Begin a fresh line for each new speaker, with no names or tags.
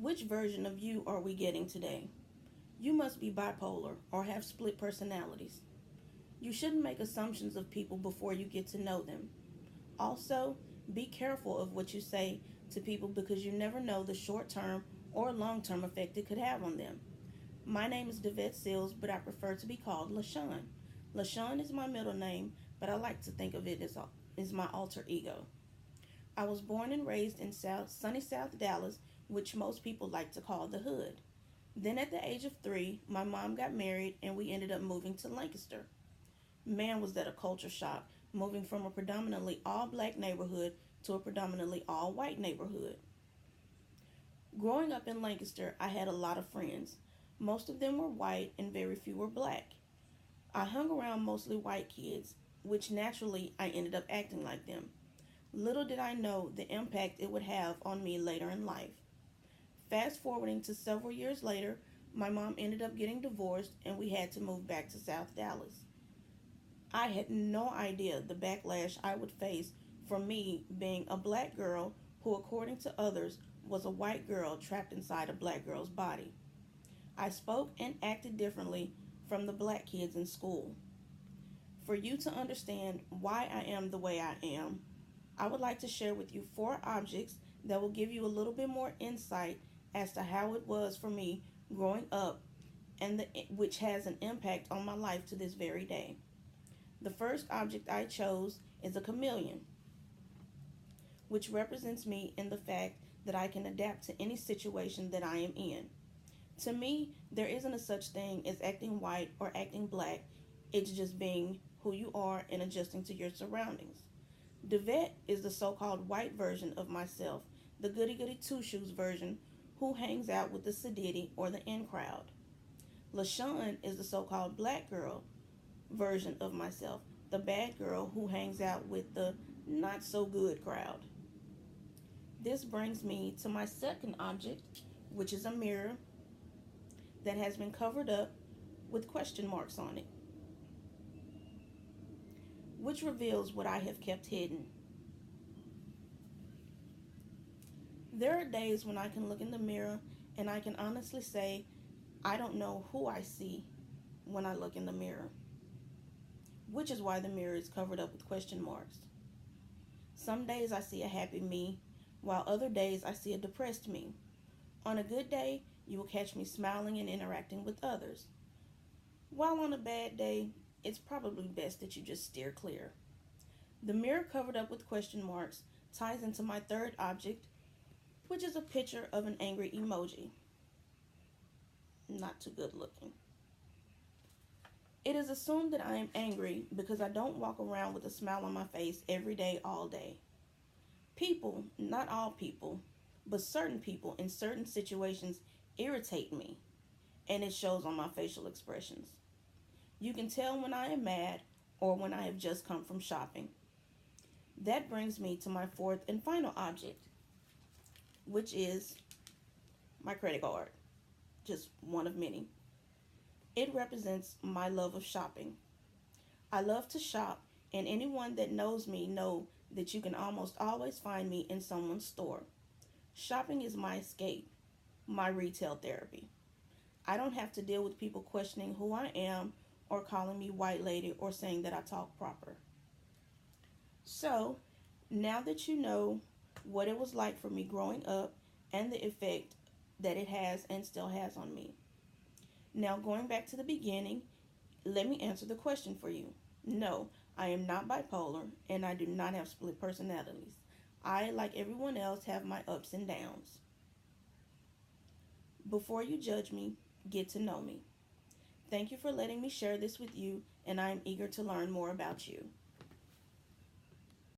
Which version of you are we getting today? You must be bipolar or have split personalities. You shouldn't make assumptions of people before you get to know them. Also, be careful of what you say to people because you never know the short term or long term effect it could have on them. My name is Devette Seals, but I prefer to be called LaShawn. LaShawn is my middle name, but I like to think of it as my alter ego. I was born and raised in sunny South Dallas, which most people like to call the hood. Then, at the age of 3, my mom got married and we ended up moving to Lancaster. Man, was that a culture shock, moving from a predominantly all black neighborhood to a predominantly all white neighborhood. Growing up in Lancaster, I had a lot of friends. Most of them were white and very few were black. I hung around mostly white kids, which naturally I ended up acting like them. Little did I know the impact it would have on me later in life. Fast forwarding to several years later, my mom ended up getting divorced and we had to move back to South Dallas. I had no idea the backlash I would face from me being a black girl who, according to others, was a white girl trapped inside a black girl's body. I spoke and acted differently from the black kids in school. For you to understand why I am the way I am, I would like to share with you 4 objects that will give you a little bit more insight as to how it was for me growing up which has an impact on my life to this very day. The first object I chose is a chameleon, which represents me in the fact that I can adapt to any situation that I am in. To me, there isn't a such thing as acting white or acting black. It's just being who you are and adjusting to your surroundings. Devette is the so-called white version of myself, the goody-goody two-shoes version who hangs out with the sedity or the in crowd. LaShawn is the so-called black girl version of myself, the bad girl who hangs out with the not so good crowd. This brings me to my second object, which is a mirror that has been covered up with question marks on it, which reveals what I have kept hidden. There are days when I can look in the mirror and I can honestly say I don't know who I see when I look in the mirror, which is why the mirror is covered up with question marks. Some days I see a happy me, while other days I see a depressed me. On a good day, you will catch me smiling and interacting with others. While on a bad day, it's probably best that you just steer clear. The mirror covered up with question marks ties into my third object, which is a picture of an angry emoji. Not too good looking. It is assumed that I am angry because I don't walk around with a smile on my face every day, all day. People, not all people, but certain people in certain situations irritate me, and it shows on my facial expressions. You can tell when I am mad or when I have just come from shopping. That brings me to my fourth and final object, which is my credit card, just one of many. It represents my love of shopping. I love to shop, and anyone that knows me know that you can almost always find me in someone's store. Shopping is my escape, my retail therapy. I don't have to deal with people questioning who I am or calling me white lady or saying that I talk proper. So, now that you know what it was like for me growing up and the effect that it has and still has on me. Now, going back to the beginning, let me answer the question for you. No, I am not bipolar and I do not have split personalities. I, like everyone else, have my ups and downs. Before you judge me, get to know me. Thank you for letting me share this with you, and I am eager to learn more about you.